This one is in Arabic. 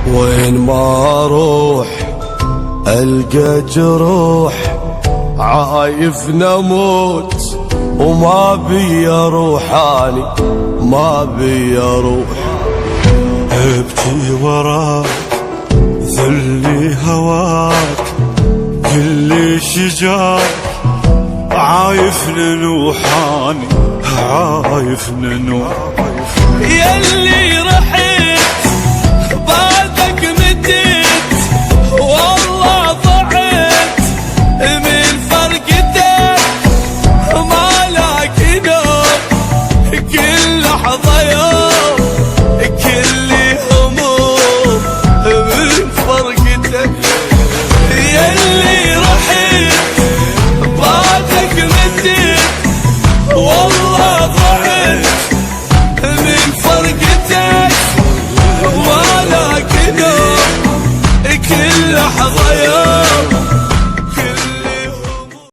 وين ما اروح القى جروح، عايف نموت وما بي روحاني، ما بي روح. ابكي وراك ذلي هواك، كل شجار عايف ننوحاني، عايف ننوح. ياللي رحت بعدك متت، والله ضعت من فرقتك، ما لك نوم كل لحظة يوم، كل هموم من فرقتك. ياللي رحت بعدك متت، والله ضعت من فرقتك، ما لك نوم كل لحظة يوم،